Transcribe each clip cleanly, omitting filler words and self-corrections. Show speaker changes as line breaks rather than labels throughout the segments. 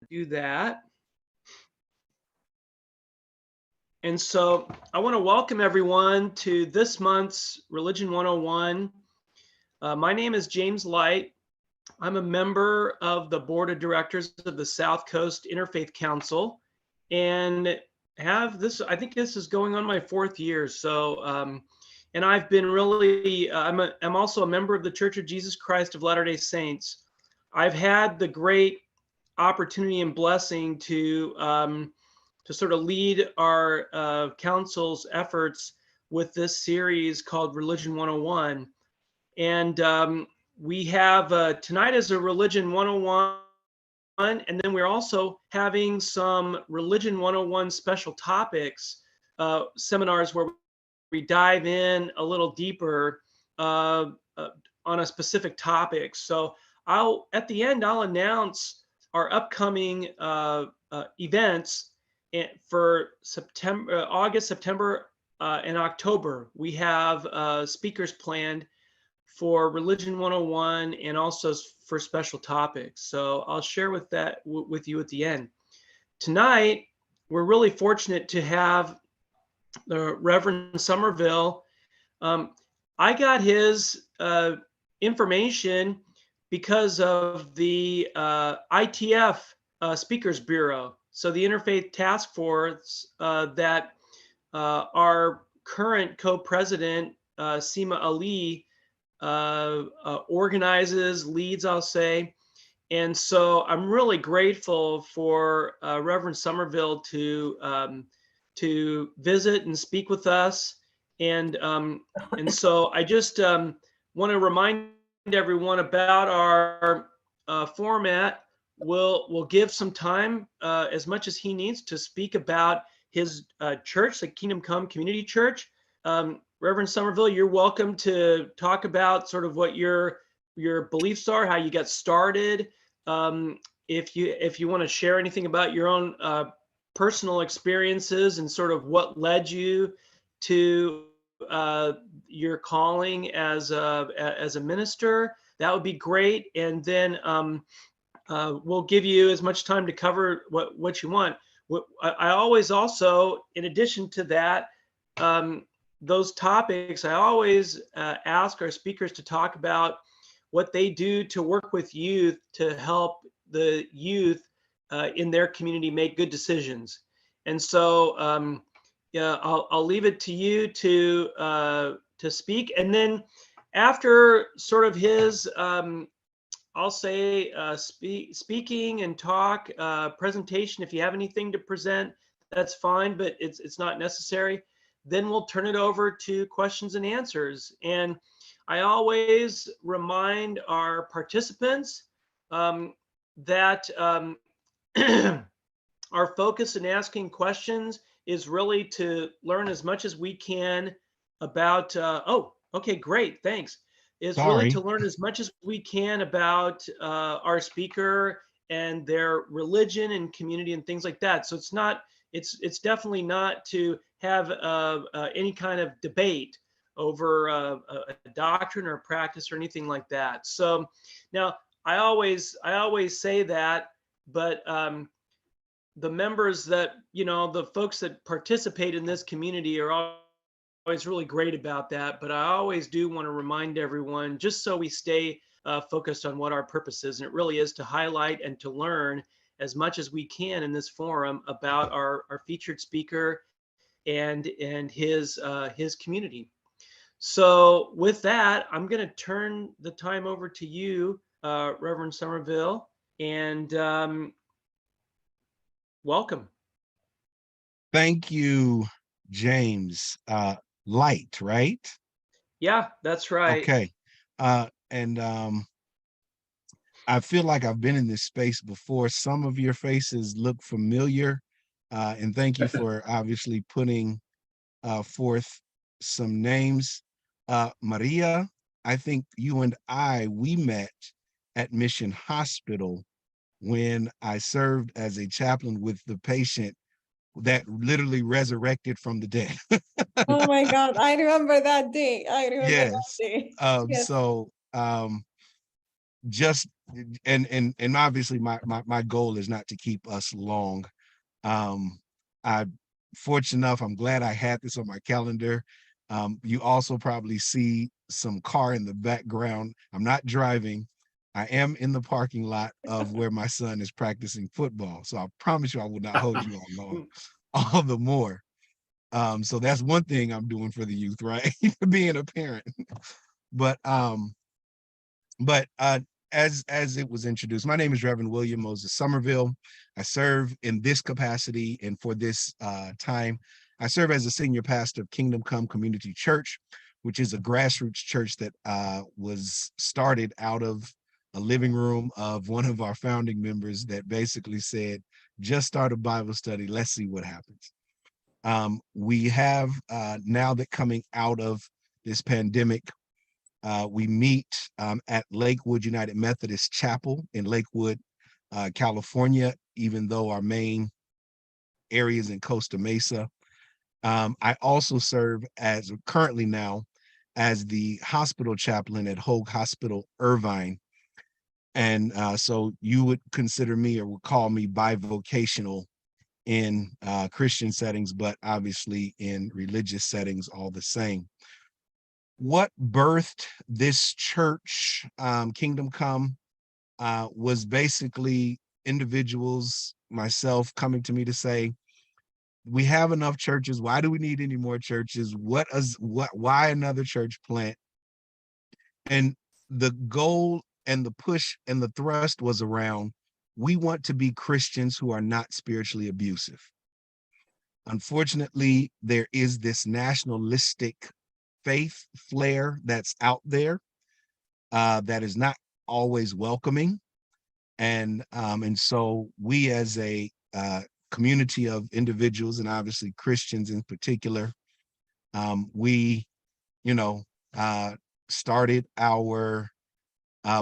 do that. And so I want to welcome everyone to this month's Religion 101. My name is James Light. I'm a member of the board of directors of the South Coast Interfaith Council and have this, I think this is going on my 4th year. So, and I've been really, I'm also a member of the Church of Jesus Christ of Latter-day Saints. I've had the great opportunity and blessing to sort of lead our council's efforts with this series called Religion 101. And we have tonight is a Religion 101, and then we're also having some Religion 101 special topics seminars where we dive in a little deeper on a specific topic. So at the end, I'll announce our upcoming events for September, August, September, and October. We have speakers planned for Religion 101 and also for special topics. So I'll share with you at the end. Tonight, we're really fortunate to have the Reverend Summerville. I got his information because of the ITF Speakers Bureau. So the Interfaith Task Force that our current co-president, Seema Ali, organizes, leads, I'll say. And so I'm really grateful for Reverend Summerville to visit and speak with us. And so I just want to remind everyone about our format. We'll give some time, as much as he needs, to speak about his church, the Kingdom Come Community Church. Reverend Summerville, you're welcome to talk about sort of what your beliefs are, how you got started. If you want to share anything about your own personal experiences and sort of what led you to your calling as a minister, that would be great. And then we'll give you as much time to cover what you want. I always also, in addition to that, those topics, I always ask our speakers to talk about what they do to work with youth to help the youth in their community make good decisions. And so, yeah, I'll leave it to you to speak. And then after sort of his, I'll say speaking and talk presentation, if you have anything to present, that's fine, but it's not necessary. Then we'll turn it over to questions and answers. And I always remind our participants that our focus in asking questions is really to learn as much as we can about, oh, okay, great, thanks. Is really to learn as much as we can about our speaker and their religion and community and things like that. So it's definitely not to have any kind of debate over a doctrine or practice or anything like that. So now I always say that, but the members that, the folks that participate in this community are always really great about that. But I always do want to remind everyone, just so we stay focused on what our purpose is. And it really is to highlight and to learn as much as we can in this forum about our featured speaker and his community. So with that, I'm going to turn the time over to you, Reverend Summerville, and welcome.
Thank you, James. Light, right?
Yeah, that's right.
Okay. And I feel like I've been in this space before. Some of your faces look familiar. And thank you for obviously putting forth some names. Maria, I think you and we met at Mission Hospital when I served as a chaplain with the patient that literally resurrected from the dead.
Oh my God, I remember that day. I remember
Yes.
that day. Yes.
So just and obviously my goal is not to keep us long. I fortunate enough, I'm glad I had this on my calendar. You also probably see some car in the background. I'm not driving. I am in the parking lot of where my son is practicing football. So I promise you I will not hold you all long, all the more. So that's one thing I'm doing for the youth, right? Being a parent. But but as it was introduced, my name is Reverend William Moses Summerville. I serve in this capacity, and for this time, I serve as a senior pastor of Kingdom Come Community Church, which is a grassroots church that was started out of a living room of one of our founding members that basically said, just start a Bible study, let's see what happens. We have now that coming out of this pandemic, we meet at Lakewood United Methodist Chapel in Lakewood, California, even though our main area is in Costa Mesa. I also serve as currently now as the hospital chaplain at Hoag Hospital, Irvine. And so you would consider me or would call me bivocational in Christian settings, but obviously in religious settings all the same. What birthed this church, Kingdom Come, was basically individuals, myself, coming to me to say, we have enough churches. Why do we need any more churches? Why another church plant? And the goal and the push and the thrust was around, we want to be Christians who are not spiritually abusive. Unfortunately, there is this nationalistic faith flare that's out there that is not always welcoming. And so we as a community of individuals, and obviously Christians in particular, we, started our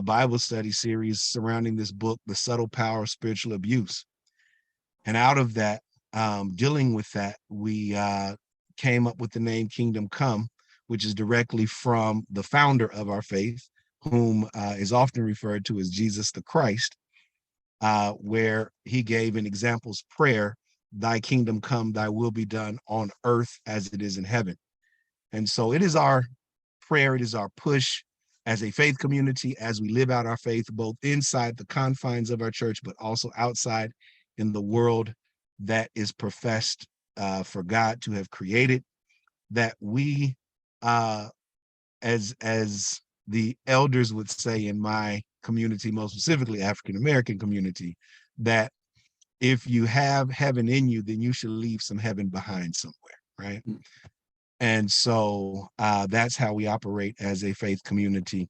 Bible study series surrounding this book, The Subtle Power of Spiritual Abuse. And out of that, dealing with that, we came up with the name Kingdom Come, which is directly from the founder of our faith, whom is often referred to as Jesus the Christ, where he gave an example's prayer, thy kingdom come, thy will be done on earth as it is in heaven. And so it is our prayer, it is our push as a faith community, as we live out our faith, both inside the confines of our church, but also outside in the world that is professed for God to have created, that we, as the elders would say in my community, most specifically African-American community, that if you have heaven in you, then you should leave some heaven behind somewhere, right? And so that's how we operate as a faith community.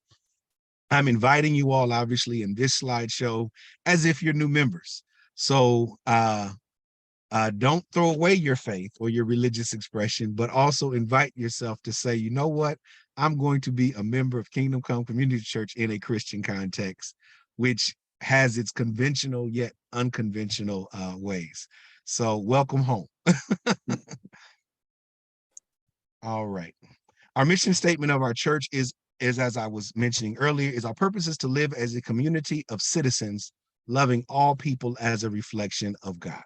I'm inviting you all, obviously, in this slideshow as if you're new members. So don't throw away your faith or your religious expression, but also invite yourself to say, you know what? I'm going to be a member of Kingdom Come Community Church in a Christian context, which has its conventional yet unconventional ways. So welcome home. All right. Our mission statement of our church is as I was mentioning earlier, is our purpose is to live as a community of citizens, loving all people as a reflection of God.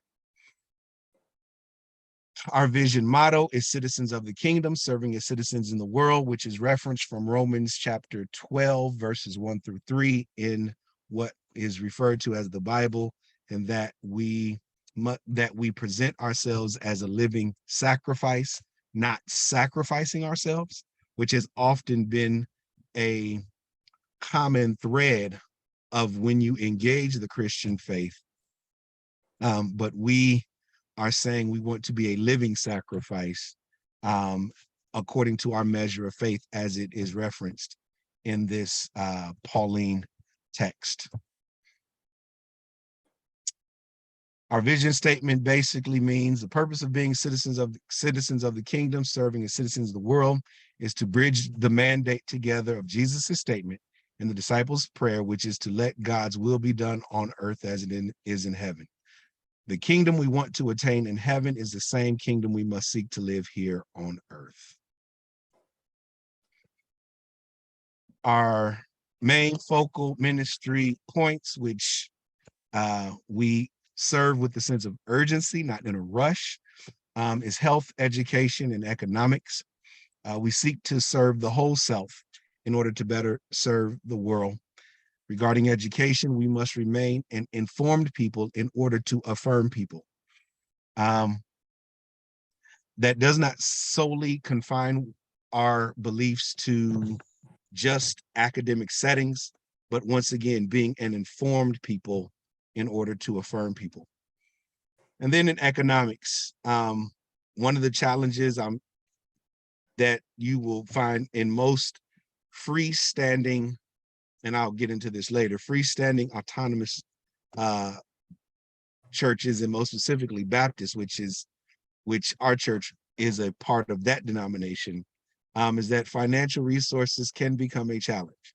Our vision motto is citizens of the kingdom, serving as citizens in the world, which is referenced from Romans chapter 12, verses 1-3 in what is referred to as the Bible, and that we present ourselves as a living sacrifice, not sacrificing ourselves, which has often been a common thread of when you engage the Christian faith. But we are saying we want to be a living sacrifice according to our measure of faith as it is referenced in this Pauline text. Our vision statement basically means the purpose of being citizens of the kingdom, serving as citizens of the world, is to bridge the mandate together of Jesus' statement and the disciples' prayer, which is to let God's will be done on earth as it is in heaven. The kingdom we want to attain in heaven is the same kingdom we must seek to live here on earth. Our main focal ministry points, which we serve with a sense of urgency, not in a rush, is health, education, and economics. We seek to serve the whole self in order to better serve the world. Regarding education, we must remain an informed people in order to affirm people. That does not solely confine our beliefs to just academic settings, but once again, being an informed people in order to affirm people. And then in economics, one of the challenges that you will find in most freestanding, and I'll get into this later, freestanding autonomous churches, and most specifically Baptist, which our church is a part of that denomination, is that financial resources can become a challenge.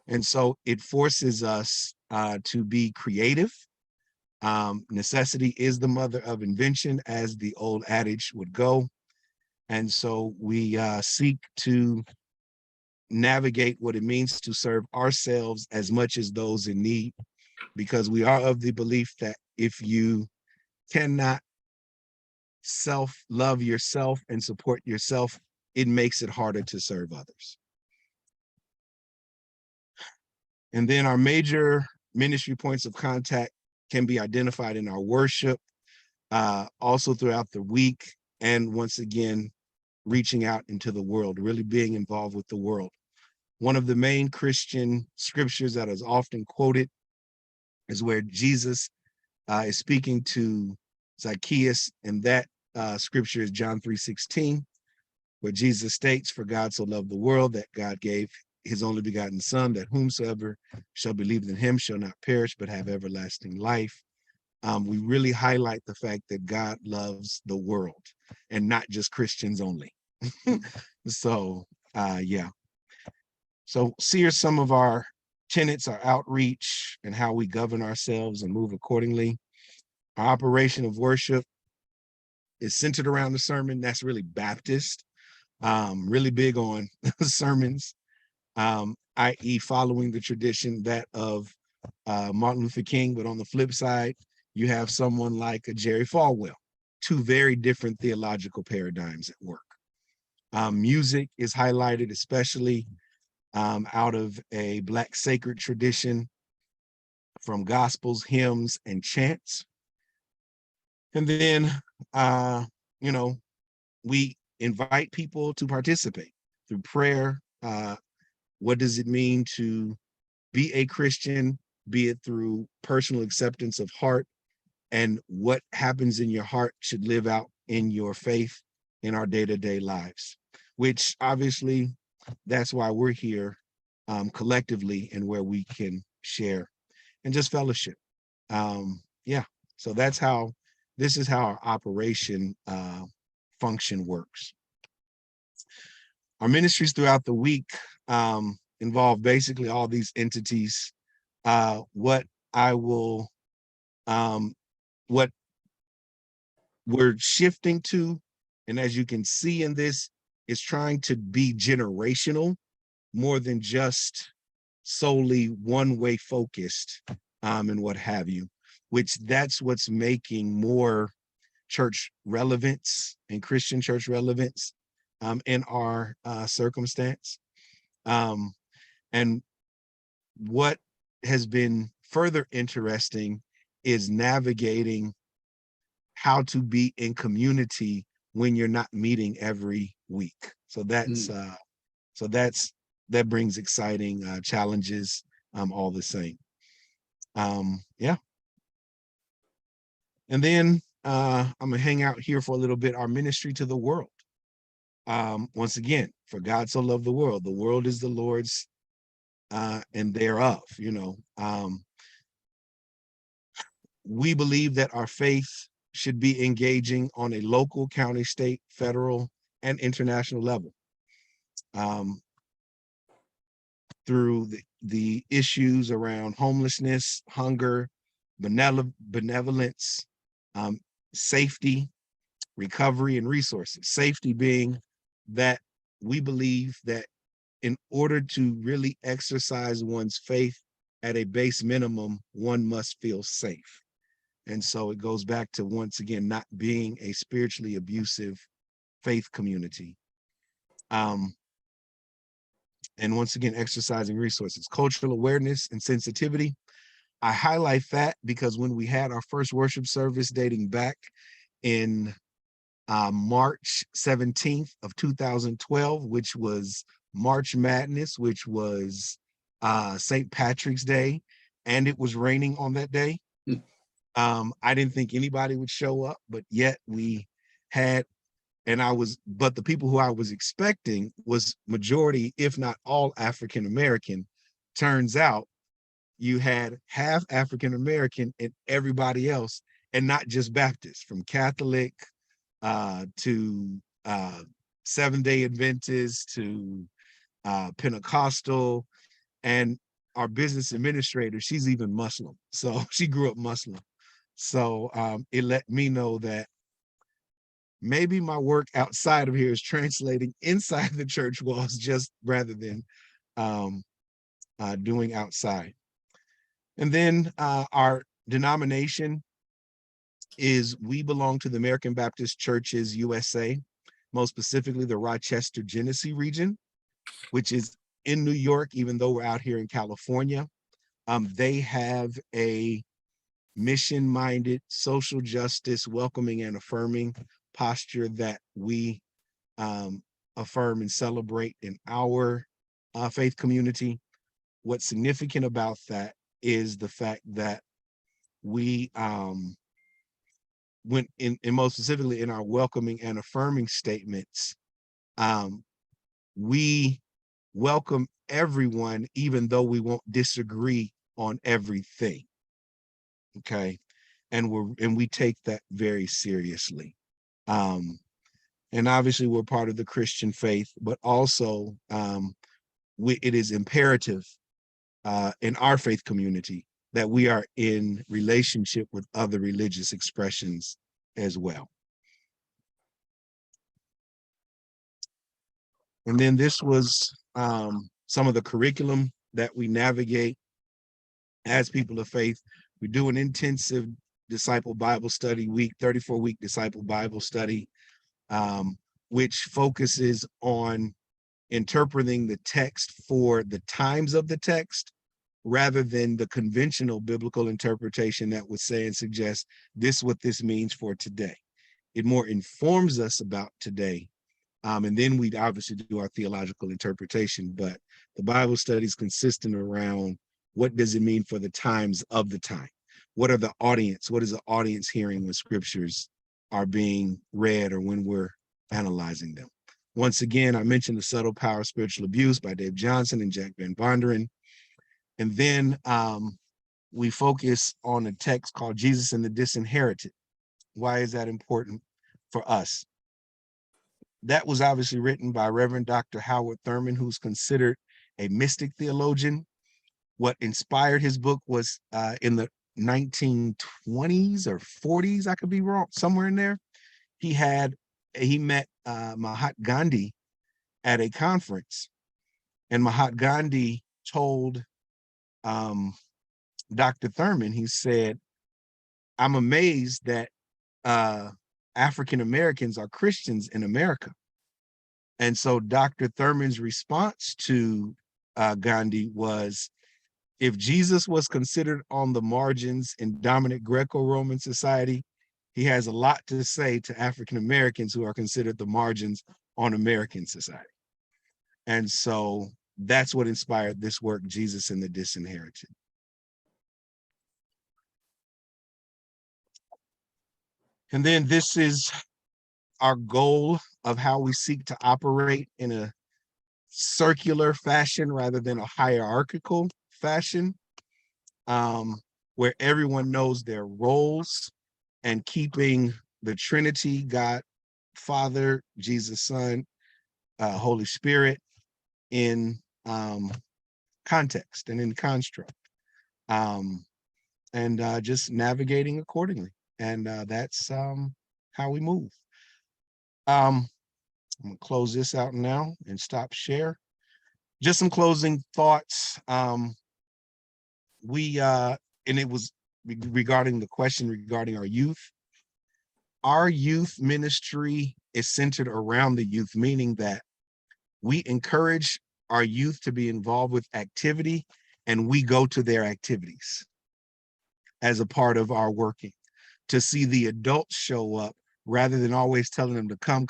And so it forces us to be creative. Necessity is the mother of invention, as the old adage would go. And so we seek to navigate what it means to serve ourselves as much as those in need, because we are of the belief that if you cannot self-love yourself and support yourself, it makes it harder to serve others. And then our major ministry points of contact can be identified in our worship, also throughout the week, and once again, reaching out into the world, really being involved with the world. One of the main Christian scriptures that is often quoted is where Jesus is speaking to Zacchaeus, and that scripture is John 3:16, where Jesus states, "For God so loved the world that God gave his only begotten Son, that whomsoever shall believe in him shall not perish but have everlasting life." We really highlight the fact that God loves the world and not just Christians only. So yeah. So here are some of our tenets, our outreach, and how we govern ourselves and move accordingly. Our operation of worship is centered around the sermon. That's really Baptist, really big on sermons, i.e. following the tradition that of Martin Luther King. But on the flip side, you have someone like a Jerry Falwell, two very different theological paradigms at work. Music is highlighted, especially out of a Black sacred tradition, from gospels, hymns, and chants. And then, you know, we invite people to participate through prayer. What does it mean to be a Christian, be it through personal acceptance of heart, and what happens in your heart should live out in your faith in our day-to-day lives, which obviously that's why we're here collectively, and where we can share and just fellowship. Yeah, so this is how our operation function works. Our ministries throughout the week involve basically all these entities. What we're shifting to, and as you can see in this, is trying to be generational more than just solely one-way focused, and what have you, which that's what's making more church relevance and Christian church relevance in our circumstance. And what has been further interesting is navigating how to be in community when you're not meeting every week. So that brings exciting challenges all the same. Yeah. And then I'm gonna hang out here for a little bit. Our ministry to the world. Once again, for God so loved the world is the Lord's and thereof, you know. We believe that our faith should be engaging on a local, county, state, federal, and international level. Through the issues around homelessness, hunger, benevolence, safety, recovery, and resources. Safety being that we believe that in order to really exercise one's faith at a base minimum, one must feel safe. And so it goes back to, once again, not being a spiritually abusive faith community. And once again, exercising resources, cultural awareness and sensitivity. I highlight that because when we had our first worship service dating back in March 17th of 2012, which was March Madness, which was St. Patrick's Day, and it was raining on that day. I didn't think anybody would show up, but yet we had, but the people who I was expecting was majority, if not all, African American. Turns out you had half African American and everybody else, and not just Baptist, from Catholic to Seventh-day Adventist to Pentecostal, and our business administrator, she's even Muslim. So she grew up Muslim. So it let me know that maybe my work outside of here is translating inside the church walls, just rather than doing outside. And then our denomination is, we belong to the American Baptist Churches USA, most specifically the Rochester, Genesee region, which is in New York, even though we're out here in California. They have a mission-minded, social justice, welcoming and affirming posture that we affirm and celebrate in our faith community. What's significant about that is the fact that we, when and most specifically in our welcoming and affirming statements, we welcome everyone, even though we won't disagree on everything. Okay, and we take that very seriously. And obviously we're part of the Christian faith, but also it is imperative in our faith community that we are in relationship with other religious expressions as well. And then this was some of the curriculum that we navigate as people of faith. We do an intensive disciple Bible study week, 34-week disciple Bible study, which focuses on interpreting the text for the times of the text, rather than the conventional biblical interpretation that would say and suggest this is what this means for today. It more informs us about today. And then we'd obviously do our theological interpretation, but the Bible study is consistent around what does it mean for the times of the time? What is the audience hearing when scriptures are being read or when we're analyzing them? Once again, I mentioned The Subtle Power of Spiritual Abuse by Dave Johnson and Jack Van Vonderen. And then we focus on a text called Jesus and the Disinherited. Why is that important for us? That was obviously written by Reverend Dr. Howard Thurman, who's considered a mystic theologian. What inspired his book was in the 1920s or 40s, I could be wrong, somewhere in there. He met Mahatma Gandhi at a conference, and Mahatma Gandhi told Dr. Thurman, he said, I'm amazed that African Americans are Christians in America. And so Dr. Thurman's response to Gandhi was, if Jesus was considered on the margins in dominant Greco-Roman society, he has a lot to say to African Americans who are considered the margins on American society. And so that's what inspired this work, Jesus and the Disinherited. And then this is our goal of how we seek to operate in a circular fashion rather than a hierarchical fashion, where everyone knows their roles, and keeping the Trinity, God, Father, Jesus, Son, Holy Spirit, in context and in construct, and just navigating accordingly. And that's how we move. I'm gonna close this out now and stop share. just some closing thoughts. And it was regarding the question regarding our youth. Our youth ministry is centered around the youth, meaning that we encourage our youth to be involved with activity, and we go to their activities as a part of our working, to see the adults show up rather than always telling them to come,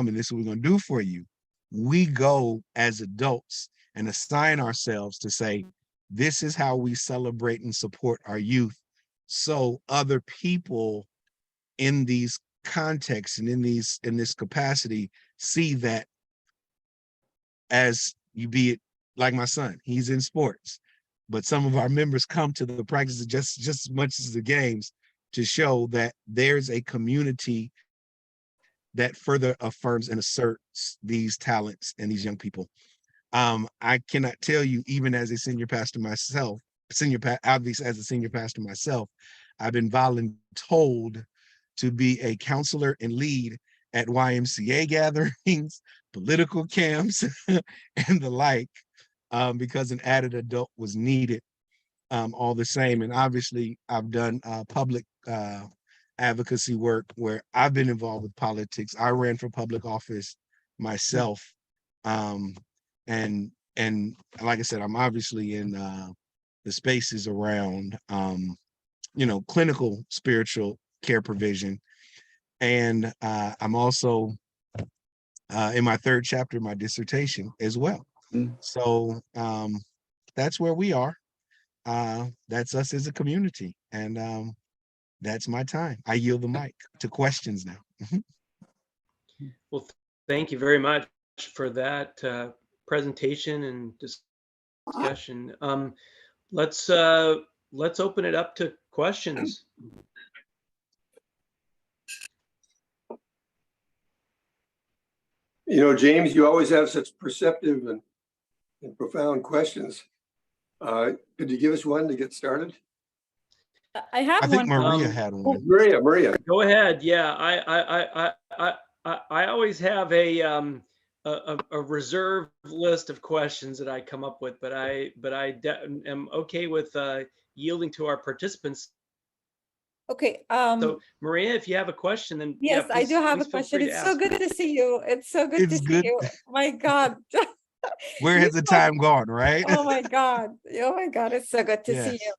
and this is what we're going to do for you. We go as adults and assign ourselves to say, this is how we celebrate and support our youth, so other people in these contexts and in this capacity see that, as you be it, like my son, he's in sports, but some of our members come to the practices just as much as the games, to show that there's a community that further affirms and asserts these talents and these young people. I cannot tell you, even as a senior pastor myself, obviously as a senior pastor myself, I've been voluntold to be a counselor and lead at YMCA gatherings, political camps, and the like, because an added adult was needed, all the same. And obviously I've done public advocacy work where I've been involved with politics. I ran for public office myself. And like I said, I'm obviously in the spaces around, clinical spiritual care provision. And I'm also in my third chapter of my dissertation as well. So that's where we are. That's us as a community. And that's my time. I yield the mic to questions now.
Well, thank you very much for that presentation and discussion. Let's open it up to questions.
You know, James, you always have such perceptive and profound questions. Could you give us one to get started?
I have
I think
one.
Maria had one.
Maria.
Go ahead. Yeah, I always have a reserve list of questions that I come up with, but I am okay with yielding to our participants.
Okay.
So Maria, if you have a question, then
yes,
yeah,
I do have a
feel
question.
free to
It's so
ask.
good to see you. It's so good to see you. My God.
Where has the time gone, right?
Oh my God. Oh my God. It's so good to see you.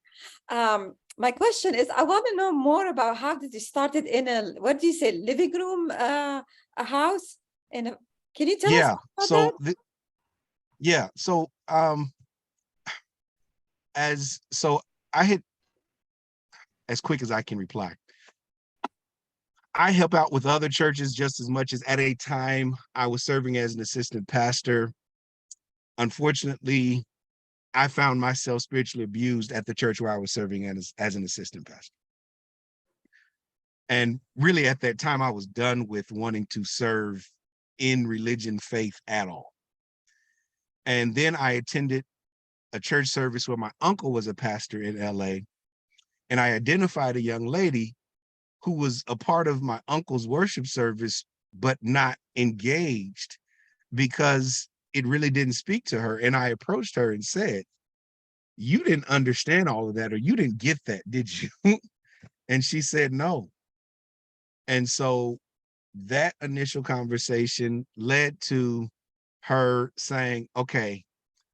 My question is, I want to know more about how did you start it in a, what do you say, living room, a house? Can you tell us about that?
So I had, as quick as I can reply, I help out with other churches just as much as at a time I was serving as an assistant pastor. Unfortunately, I found myself spiritually abused at the church where I was serving as an assistant pastor. And really at that time, I was done with wanting to serve in religion, faith at all. And then I attended a church service where my uncle was a pastor in LA. And I identified a young lady who was a part of my uncle's worship service, but not engaged because it really didn't speak to her. And I approached her and said, you didn't understand all of that, or you didn't get that, did you? And she said, no. And so that initial conversation led to her saying, okay,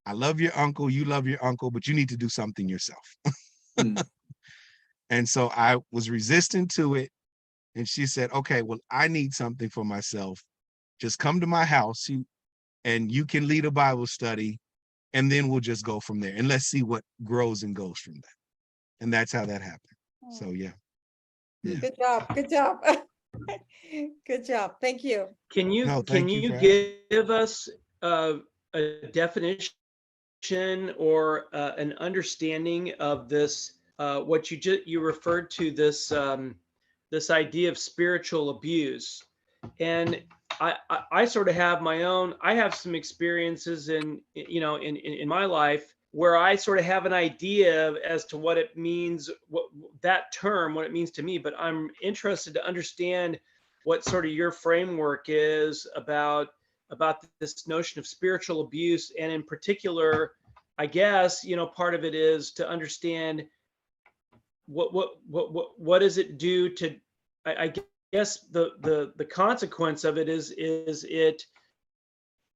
I love your uncle, you love your uncle, but you need to do something yourself. And so I was resistant to it. And she said, okay, well, I need something for myself. Just come to my house and you can lead a Bible study, and then we'll just go from there. And let's see what grows and goes from that. And that's how that happened. So, yeah.
Good job. Good job. Good job. Thank you.
Can you give us a definition or an understanding of this, what you referred to, this this idea of spiritual abuse? And I sort of have my own, I have some experiences in my life where I sort of have an idea as to what it means, what it means to me, but I'm interested to understand what sort of your framework is about about this notion of spiritual abuse, and in particular, I guess, part of it is to understand what does it do to, I guess the consequence of it is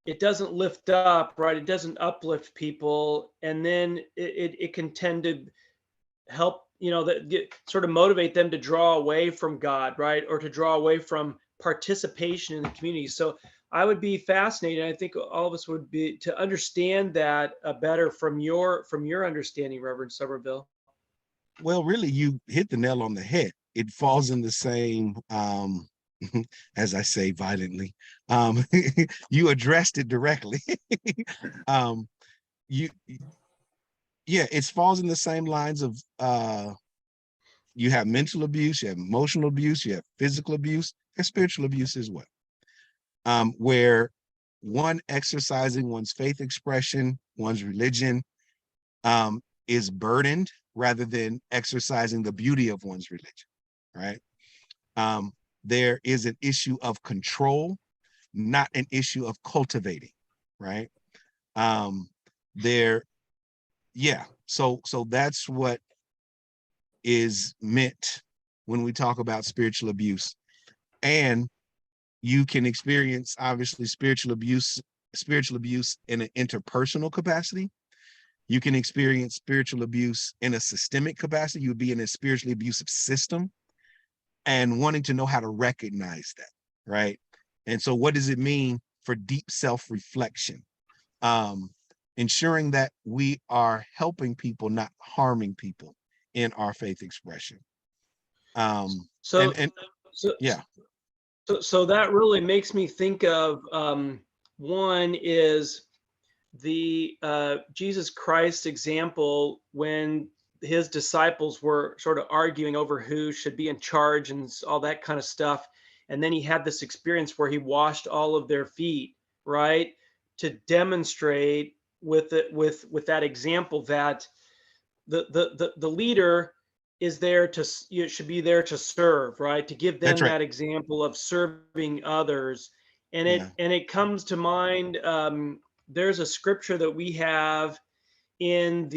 it doesn't lift up, right? It doesn't uplift people, and then it can tend to help, sort of motivate them to draw away from God, right? Or to draw away from participation in the community. So I would be fascinated. I think all of us would be to understand that better from your understanding, Reverend Summerville.
Well, really, you hit the nail on the head. It falls in the same, as I say violently, you addressed it directly. Yeah, it falls in the same lines of, you have mental abuse, you have emotional abuse, you have physical abuse, and spiritual abuse as well. Where one exercising one's faith expression, one's religion, is burdened rather than exercising the beauty of one's religion, right? There is an issue of control, not an issue of cultivating, right? So that's what is meant when we talk about spiritual abuse. And you can experience, obviously, spiritual abuse in an interpersonal capacity. You can experience spiritual abuse in a systemic capacity. You would be in a spiritually abusive system, and wanting to know how to recognize that, right? And so what does it mean for deep self-reflection? Ensuring that we are helping people, not harming people in our faith expression.
So that really makes me think of, one is the Jesus Christ example when his disciples were sort of arguing over who should be in charge and all that kind of stuff. And then he had this experience where he washed all of their feet, right? To demonstrate with that example that the leader is there to, should be there to serve, right? To give them that example of serving others. And it comes to mind, there's a scripture that we have in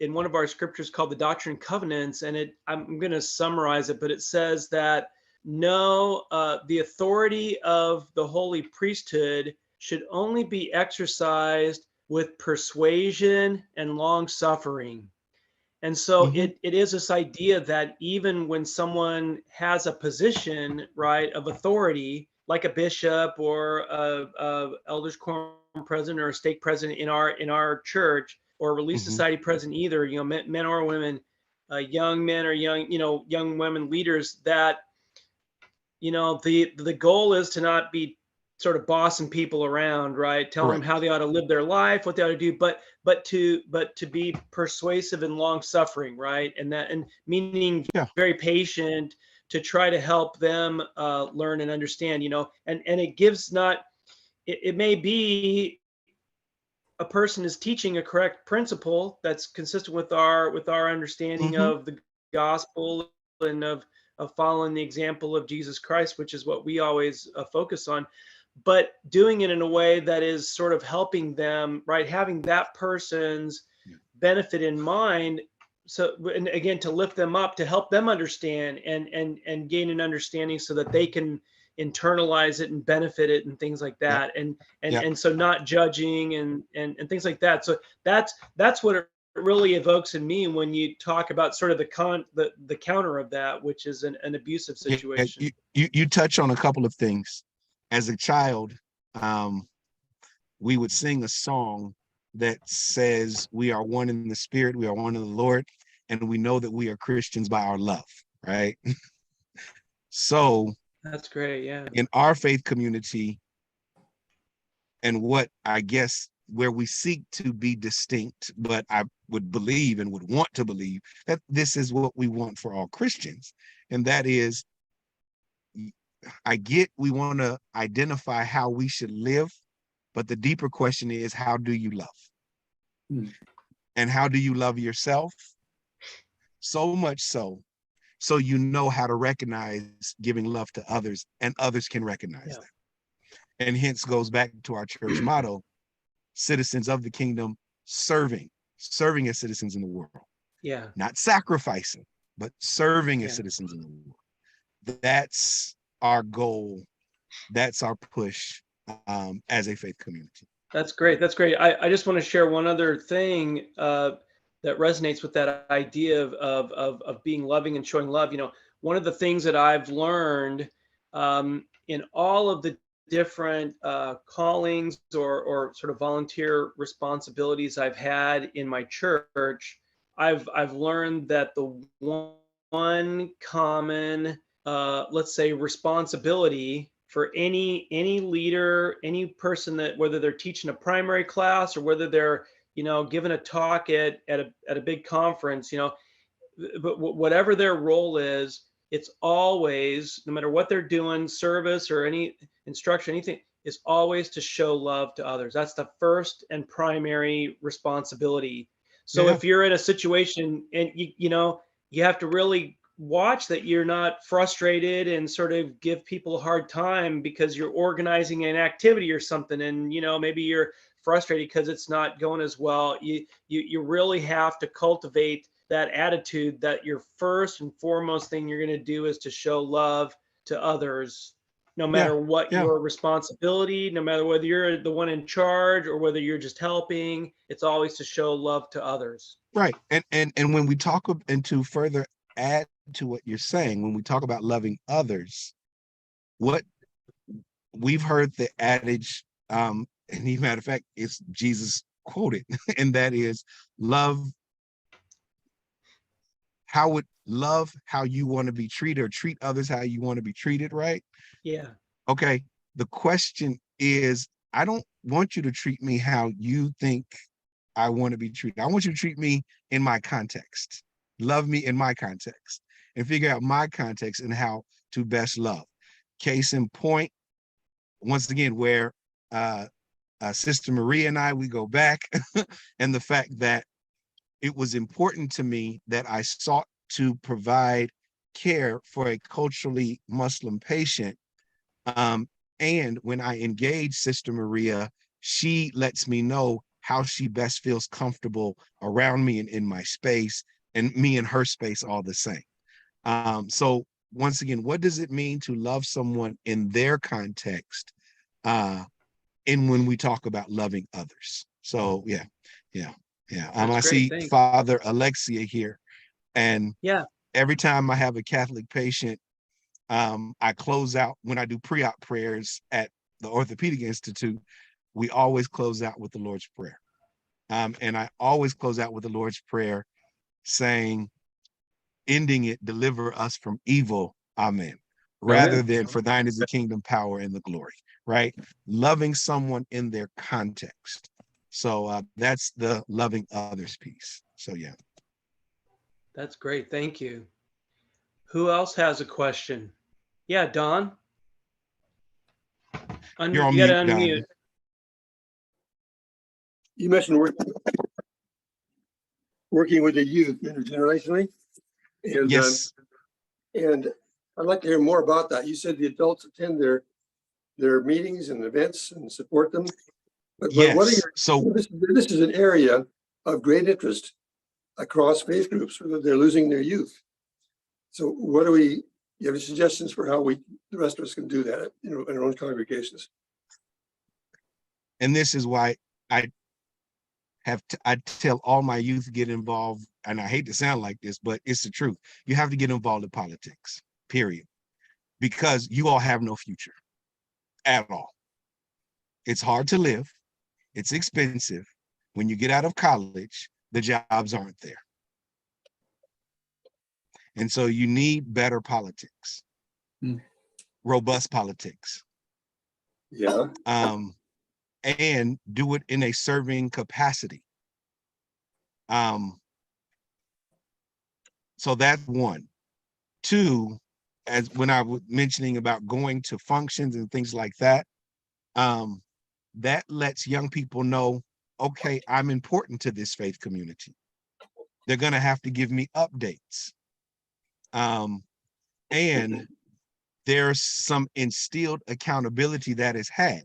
one of our scriptures called the Doctrine and Covenants, and I'm going to summarize it, but it says that the authority of the holy priesthood should only be exercised with persuasion and long suffering. And so it is this idea that even when someone has a position, right, of authority, like a bishop or a elders quorum president or a stake president in our church, or a Relief Society president, either, men or women, young men or young women leaders, that, the goal is to not be sort of bossing people around, right? Telling them how they ought to live their life, what they ought to do, but to be persuasive and long suffering, right? And meaning very patient, to try to help them learn and understand, and it gives it may be a person is teaching a correct principle that's consistent with our understanding of the gospel and of following the example of Jesus Christ, which is what we always focus on, but doing it in a way that is sort of helping them, right? Having that person's benefit in mind. So, and again, to lift them up, to help them understand and gain an understanding so that they can internalize it and benefit it and things like that. And so not judging and things like that. So that's what it really evokes in me when you talk about sort of the counter of that, which is an abusive situation.
You touch on a couple of things. As a child, we would sing a song that says, we are one in the spirit, we are one in the Lord, and we know that we are Christians by our love, right? So
that's great. Yeah.
In our faith community, and what I guess where we seek to be distinct, but I would believe and would want to believe that this is what we want for all Christians. And that is, I get we want to identify how we should live, but the deeper question is, how do you love? And how do you love yourself? So much so you know how to recognize giving love to others, and others can recognize that. and hence goes back to our church motto, citizens of the kingdom, serving as citizens in the world.
Yeah.
Not sacrificing, but serving as
Yeah.
citizens in the world. That's our goal. That's our push as a faith community.
That's great. That's great. I just want to share one other thing that resonates with that idea of being loving and showing love. You know, one of the things that I've learned in all of the different callings or sort of volunteer responsibilities I've had in my church, I've learned that the one common let's say responsibility for any leader, any person, that whether they're teaching a primary class or whether they're, you know, giving a talk at a big conference, you know, but whatever their role is, it's always, no matter what they're doing, service or any instruction, anything, is always to show love to others. That's the first and primary responsibility. So
Yeah.
if you're in a situation and you know, you have to really watch that you're not frustrated and sort of give people a hard time because you're organizing an activity or something, and you know, maybe you're frustrated because it's not going as well. You really have to cultivate that attitude that your first and foremost thing you're going to do is to show love to others, no matter what your responsibility, no matter whether you're the one in charge or whether you're just helping. It's always to show love to others.
Right. And when we talk and to further add to what you're saying, when we talk about loving others, what we've heard the adage, and as a matter of fact, it's Jesus quoted, and that is love how you want to be treated, or treat others how you want to be treated, right?
Yeah.
Okay. The question is, I don't want you to treat me how you think I want to be treated. I want you to treat me in my context. Love me in my context and figure out my context and how to best love. Case in point, once again, where Sister Maria and I, we go back and the fact that it was important to me that I sought to provide care for a culturally Muslim patient. And when I engage Sister Maria, she lets me know how she best feels comfortable around me and in my space, and me and her space all the same. So once again, what does it mean to love someone in their context? And when we talk about loving others. So yeah. I see
Thanks.
Father Alexia here, and
yeah,
every time I have a Catholic patient, I close out when I do pre-op prayers at the Orthopedic Institute. We always close out with the Lord's Prayer. And I always close out with the Lord's Prayer saying, ending it, deliver us from evil, amen, rather than for thine is the kingdom, power, and the glory, right? Loving someone in their context. So that's the loving others piece. So yeah.
That's great. Thank you. Who else has a question? Yeah, Don.
You're on
you
mute,
gotta unmute.
Don.
You mentioned working with the youth intergenerationally. And,
yes.
And I'd like to hear more about that. You said the adults attend their meetings and events and support them. But
yes.
What are this is an area of great interest across faith groups, whether they're losing their youth. So what do you have any suggestions for how the rest of us can do that, in our own congregations?
And this is why I tell all my youth, get involved, and I hate to sound like this, but it's the truth. You have to get involved in politics, period. Because you all have no future at all. It's hard to live. It's expensive. When you get out of college, the jobs aren't there. And so you need better politics, robust politics.
Yeah.
And do it in a serving capacity. So that's one. Two, as when I was mentioning about going to functions and things like that, that lets young people know, okay, I'm important to this faith community. They're going to have to give me updates. And there's some instilled accountability that is had.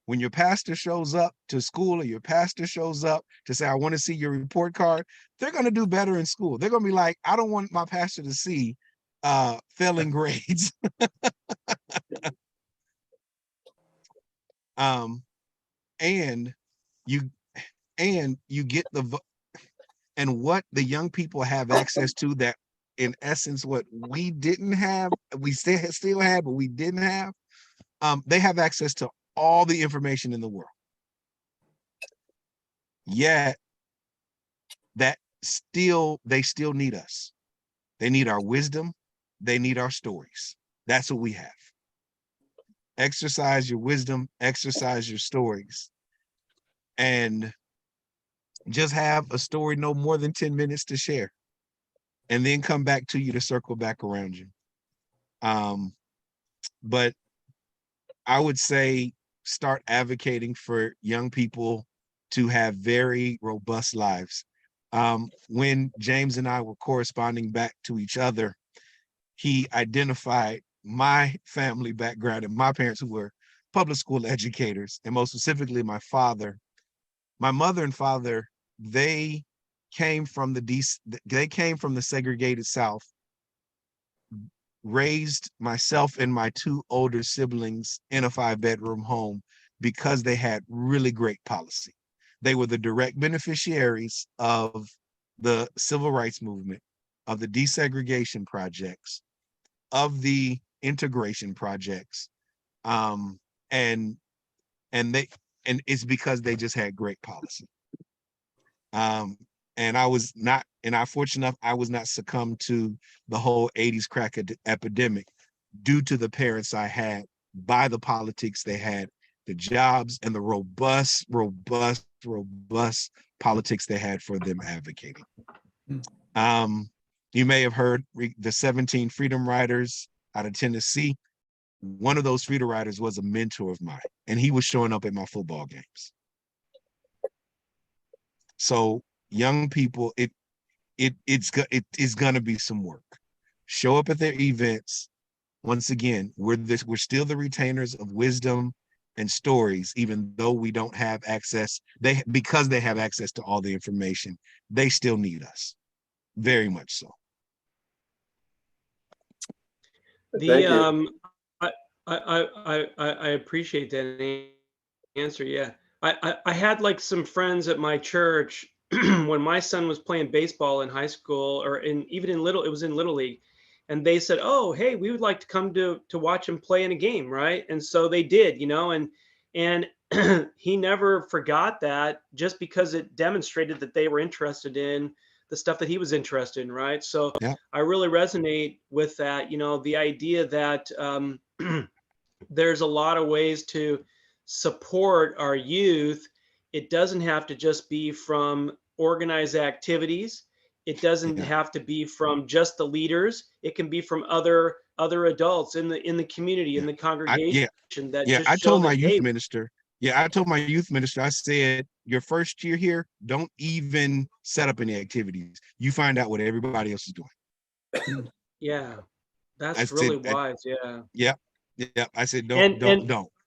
When your pastor shows up to school, or your pastor shows up to say, I want to see your report card, they're going to do better in school. They're going to be like, I don't want my pastor to see failing grades. And you get and what the young people have access to, that in essence, what we didn't have, we still have, but we didn't have, they have access to all the information in the world. Yet they still need us. They need our wisdom. They need our stories. That's what we have. Exercise your wisdom, exercise your stories, and just have a story no more than 10 minutes to share, and then come back to you to circle back around you. But I would say start advocating for young people to have very robust lives. When James and I were corresponding back to each other, he identified my family background and my parents, who were public school educators, and most specifically my father. My mother and father, they came from the segregated South, raised myself and my two older siblings in a 5-bedroom home because they had really great policy. They were the direct beneficiaries of the civil rights movement, of the desegregation projects, of the integration projects. And it's because they just had great policy. And I was not, and I'm fortunate enough, I was not succumbed to the whole 80s crack epidemic due to the parents I had, by the politics they had, the jobs, and the robust politics they had for them advocating. You may have heard the 17 Freedom Riders out of Tennessee. One of those Freedom Riders was a mentor of mine, and he was showing up at my football games. So young people, it's gonna be some work. Show up at their events. Once again, we're still the retainers of wisdom and stories, even though we don't have access. Because they have access to all the information, they still need us, very much so.
I appreciate that answer. Yeah, I had like some friends at my church when my son was playing baseball in high school, or even in Little League, and they said, "Oh, hey, we would like to come to watch him play in a game, right?" And so they did, and he never forgot that, just because it demonstrated that they were interested in the stuff that he was interested in, right? So yeah. I really resonate with that, the idea that there's a lot of ways to support our youth. It doesn't have to just be from organized activities. It doesn't have to be from just the leaders. It can be from other adults in the community, in the congregation.
I told my youth minister, I said, your first year here, don't even set up any activities. You find out what everybody else is doing.
Yeah, that's really wise.
Yeah. I said, don't.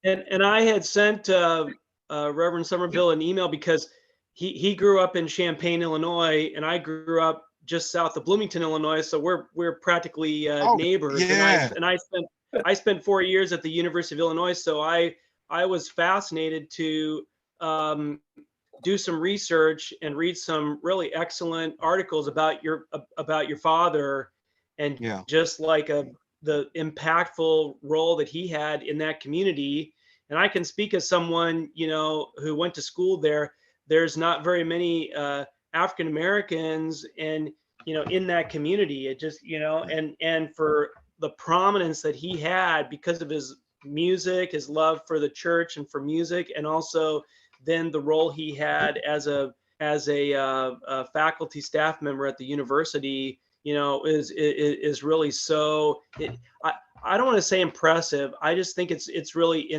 And I had sent Reverend Summerville an email, because he grew up in Champaign, Illinois, and I grew up just south of Bloomington, Illinois. So we're practically neighbors.
Yeah.
And I spent 4 years at the University of Illinois. So I was fascinated to do some research and read some really excellent articles about your father, and just like the impactful role that he had in that community. And I can speak as someone, who went to school there. There's not very many African Americans in that community. It just, and for the prominence that he had because of his music, his love for the church and for music, and also then the role he had as a faculty staff member at the university, is really so. I don't want to say impressive. I just think it's really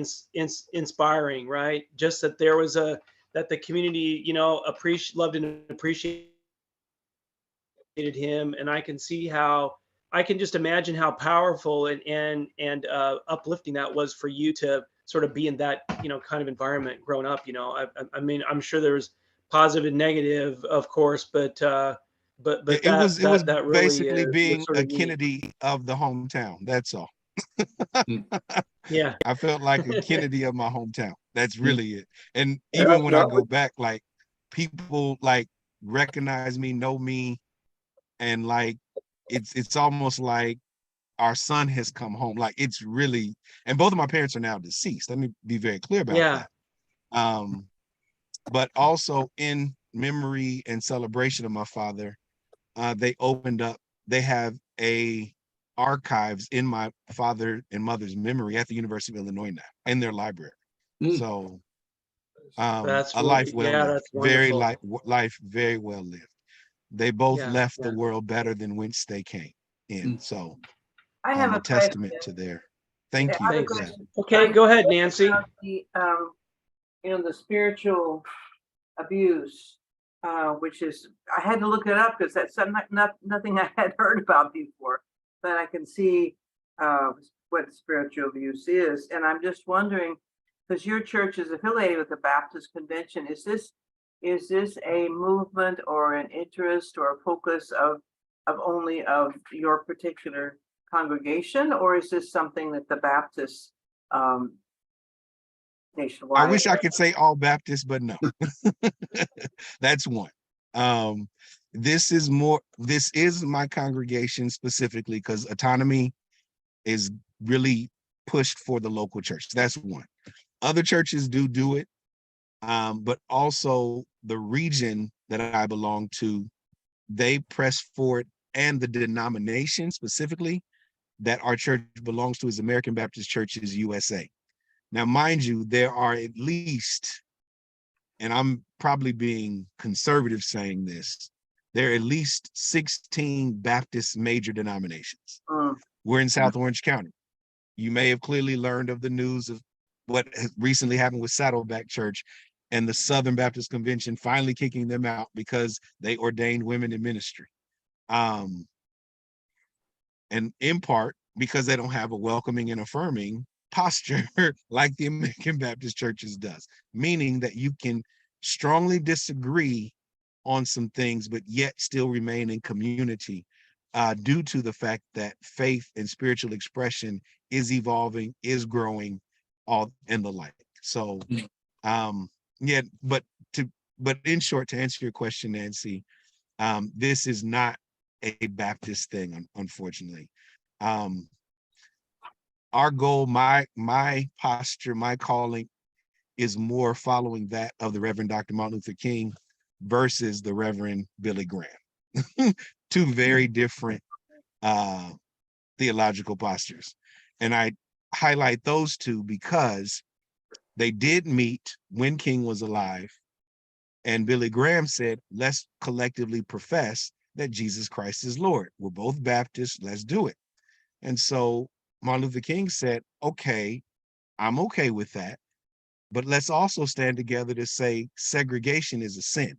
inspiring, right? Just that there was that the community, loved and appreciated him, and I can see how I can just imagine how powerful and uplifting that was for you to sort of be in that, kind of environment growing up. I mean, I'm sure there was positive and negative, of course, but
It was
that really
basically
was
being
sort
a
of neat.
Kennedy of the hometown. That's all.
Yeah.
I felt like a Kennedy of my hometown. That's really it. And
Yeah,
even when I go back, like people like recognize me, know me, and like it's almost like our son has come home. Like it's really, and both of my parents are now deceased. Let me be very clear about
Yeah.
that. But also in memory and celebration of my father, they opened up, they have a archives in my father and mother's memory at the University of Illinois now in their library. So
That's
a
really,
life well
yeah,
lived,
that's
very
wonderful.
life very well lived. They both
Yeah.
left the
Yeah.
world better than whence they came in. So
I have
a
a question.
testament to their,
I
thank you.
have a
Thanks.
Yeah.
question.
Okay, go ahead, Nancy.
About the, the spiritual abuse, which is, I had to look it up because that's nothing I had heard about before, but I can see what spiritual abuse is. And I'm just wondering, because your church is affiliated with the Baptist Convention, is this a movement or an interest or a focus of only of your particular congregation, or is this something that the Baptists nationwide?
I wish I could say all Baptists, but no. That's one. This is my congregation specifically because autonomy is really pushed for the local church. That's one. Other churches do it, but also the region that I belong to, they press for it, and the denomination specifically that our church belongs to is American Baptist Churches USA. Now, mind you, there are at least, and I'm probably being conservative saying this, there are at least 16 Baptist major denominations. We're in South Orange County. You may have clearly learned of the news of what has recently happened with Saddleback Church and the Southern Baptist Convention finally kicking them out because they ordained women in ministry. And in part because they don't have a welcoming and affirming posture like the American Baptist Churches does, meaning that you can strongly disagree on some things, but yet still remain in community due to the fact that faith and spiritual expression is evolving, is growing, all and the like. So, yeah, but in short, to answer your question, Nancy, this is not a Baptist thing, unfortunately. Our goal, my posture, my calling is more following that of the Reverend Dr. Martin Luther King versus the Reverend Billy Graham. Two very different theological postures. And I highlight those two because they did meet when King was alive. And Billy Graham said, let's collectively profess that Jesus Christ is Lord. We're both Baptists, let's do it. And so Martin Luther King said, okay, I'm okay with that, but let's also stand together to say segregation is a sin.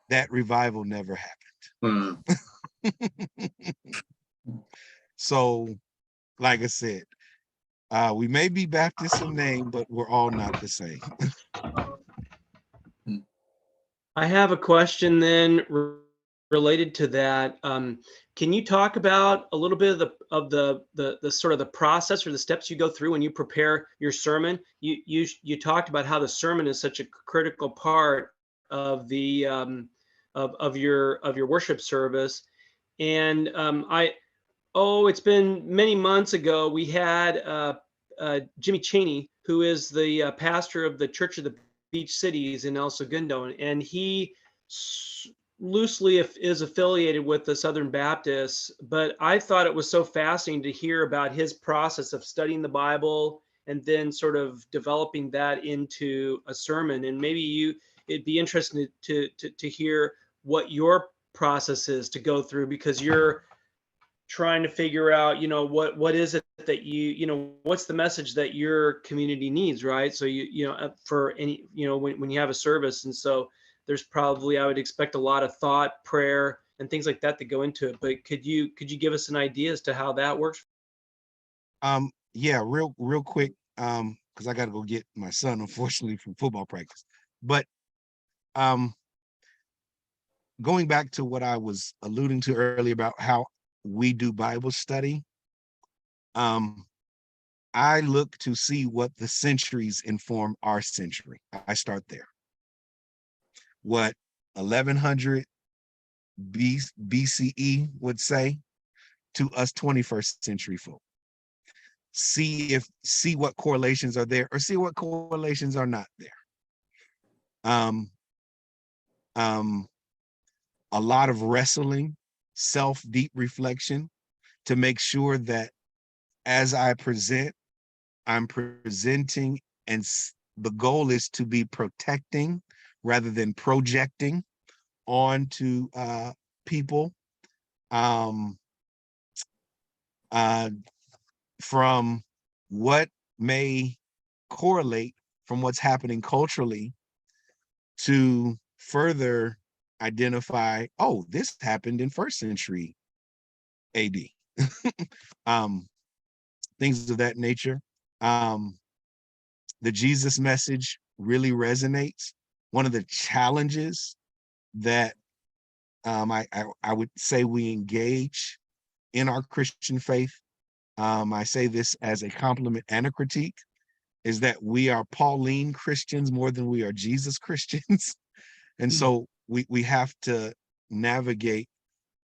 That revival never happened. So, like I said, we may be Baptist in name, but we're all not the same.
I have a question then related to that. Can you talk about a little bit of the sort of the process or the steps you go through when you prepare your sermon? You talked about how the sermon is such a critical part of the of your worship service, and it's been many months ago. We had Jimmy Chaney, who is the pastor of the Church of the Beach Cities in El Segundo, and he loosely is affiliated with the Southern Baptists. But I thought it was so fascinating to hear about his process of studying the Bible and then sort of developing that into a sermon. And maybe it'd be interesting to hear what your process is to go through, because you're trying to figure out, what is it that what's the message that your community needs, right? So for any, when you have a service. And so there's probably, I would expect, a lot of thought, prayer, and things like that go into it. But could you give us an idea as to how that works?
Yeah, real quick, because I got to go get my son, unfortunately, from football practice. But going back to what I was alluding to earlier about how we do Bible study, I look to see what the centuries inform our century. I start there. What 1100 BCE would say to us 21st century folk. See what correlations are there, or see what correlations are not there. A lot of wrestling, deep reflection to make sure that as I present, I'm presenting, and the goal is to be protecting rather than projecting onto people from what may correlate from what's happening culturally to further identify, oh, this happened in 1st century AD. Things of that nature. The Jesus message really resonates. One of the challenges that I would say we engage in our Christian faith, I say this as a compliment and a critique, is that we are Pauline Christians more than we are Jesus Christians. And so we have to navigate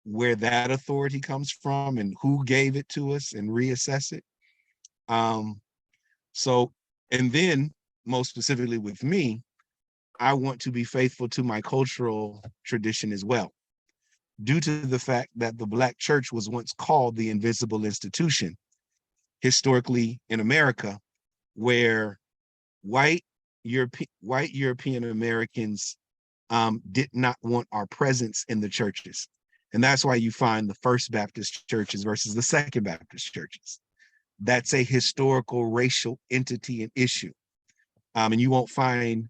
where that authority comes from and who gave it to us and reassess it. So, and then most specifically with me, I want to be faithful to my cultural tradition as well, due to the fact that the Black church was once called the invisible institution historically in America, where white European Americans did not want our presence in the churches. And that's why you find the First Baptist churches versus the Second Baptist churches. That's a historical racial entity and issue. And you won't find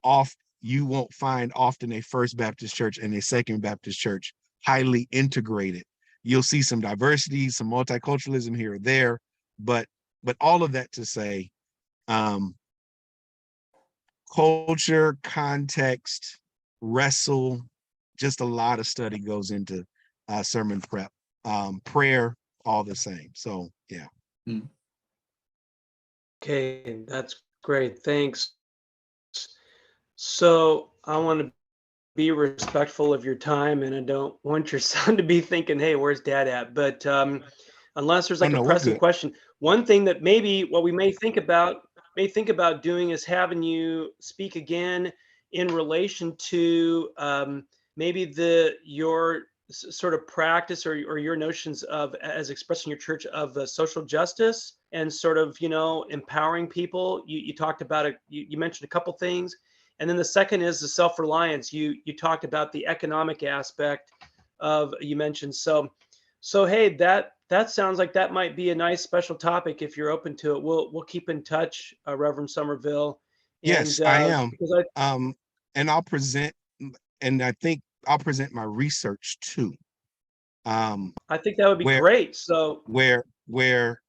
often a First Baptist church and a Second Baptist church highly integrated. You'll see some diversity, some multiculturalism here or there, but all of that to say, culture, context, wrestle, just a lot of study goes into sermon prep, prayer, all the same. So yeah.
Okay, that's great. Thanks. So I want to be respectful of your time, and I don't want your son to be thinking, hey, where's dad at? But unless there's like a
No, we're
pressing
good.
question, one thing that maybe what we may think about doing is having you speak again in relation to maybe your sort of practice or your notions of, as expressing your church, of social justice and sort of, empowering people. You talked about it. You mentioned a couple things. And then the second is the self-reliance. You talked about the economic aspect of, you mentioned. So hey, that sounds like that might be a nice special topic if you're open to it. We'll keep in touch, Reverend Summerville.
Yes, I am. And I'll present, and I think I'll present my research too.
I think that would be great. So
where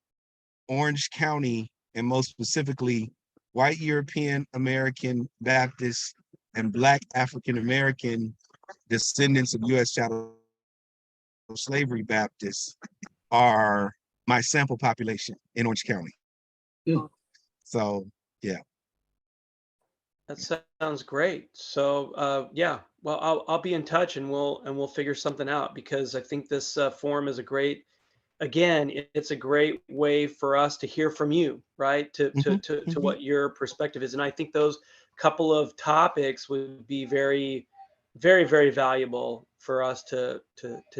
Orange County, and most specifically white European American Baptists and Black African American descendants of U.S. chattel slavery Baptists are my sample population in Orange County. So yeah.
that sounds great. So yeah, well, I'll be in touch, and we'll figure something out, because I think this forum is it's a great way for us to hear from you, right? To what your perspective is. And I think those couple of topics would be very, very, very valuable for us to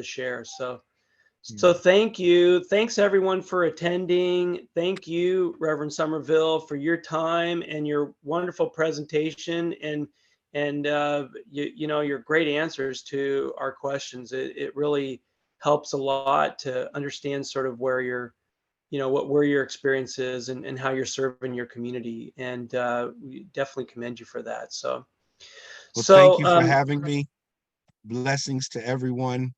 share. So thank you. Thanks everyone for attending. Thank you, Reverend Summerville, for your time and your wonderful presentation and your great answers to our questions. It really helps a lot to understand sort of where your experience is and how you're serving your community. And we definitely commend you for that.
Well, thank you for having me. blessings to everyone.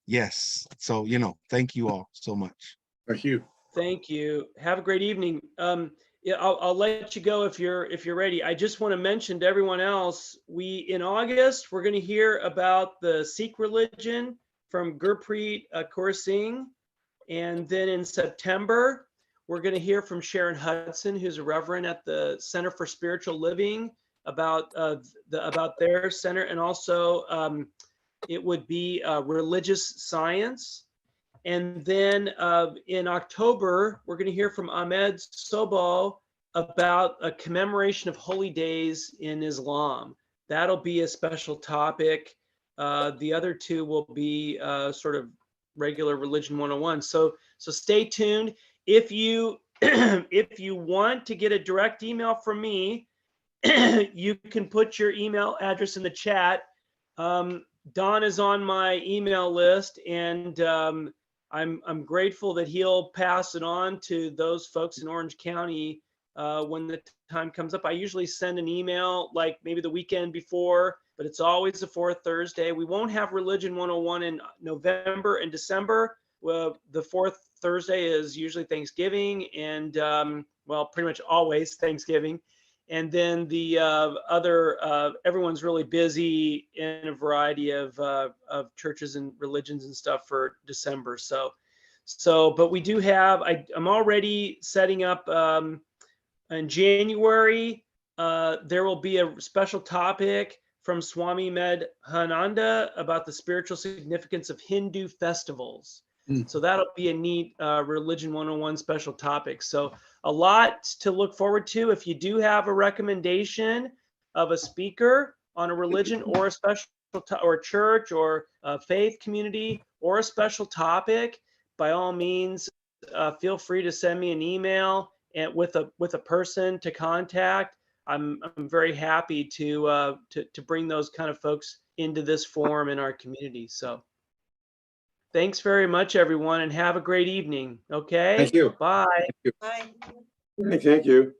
Yes, so thank you all so much.
Thank you.
Thank you. Have a great evening. Yeah, I'll let you go if you're ready. I just want to mention to everyone else, in August, we're going to hear about the Sikh religion from Gurpreet Kaur Singh. And then in September, we're going to hear from Sharon Hudson, who's a reverend at the Center for Spiritual Living, about their center, and also it would be religious science. And then in October, we're going to hear from Ahmed Sobal about a commemoration of holy days in Islam. That'll be a special topic. The other two will be sort of regular Religion 101. So stay tuned. If you if you want to get a direct email from me, you can put your email address in the chat. Don is on my email list, and I'm grateful that he'll pass it on to those folks in Orange County when the time comes up. I usually send an email like maybe the weekend before, but it's always the fourth Thursday. We won't have Religion 101 in November and December. Well, the fourth Thursday is usually Thanksgiving, and well, pretty much always Thanksgiving. And then the other, everyone's really busy in a variety of churches and religions and stuff for December. But we do have, I'm already setting up in January, there will be a special topic from Swami Medhananda about the spiritual significance of Hindu festivals. So that'll be a neat Religion 101 special topic. So a lot to look forward to. If you do have a recommendation of a speaker on a religion or a special or church or a faith community or a special topic, by all means, feel free to send me an email and with a person to contact. I'm very happy to bring those kind of folks into this forum in our community. So thanks very much, everyone, and have a great evening. Okay.
Thank you.
Bye.
Thank you.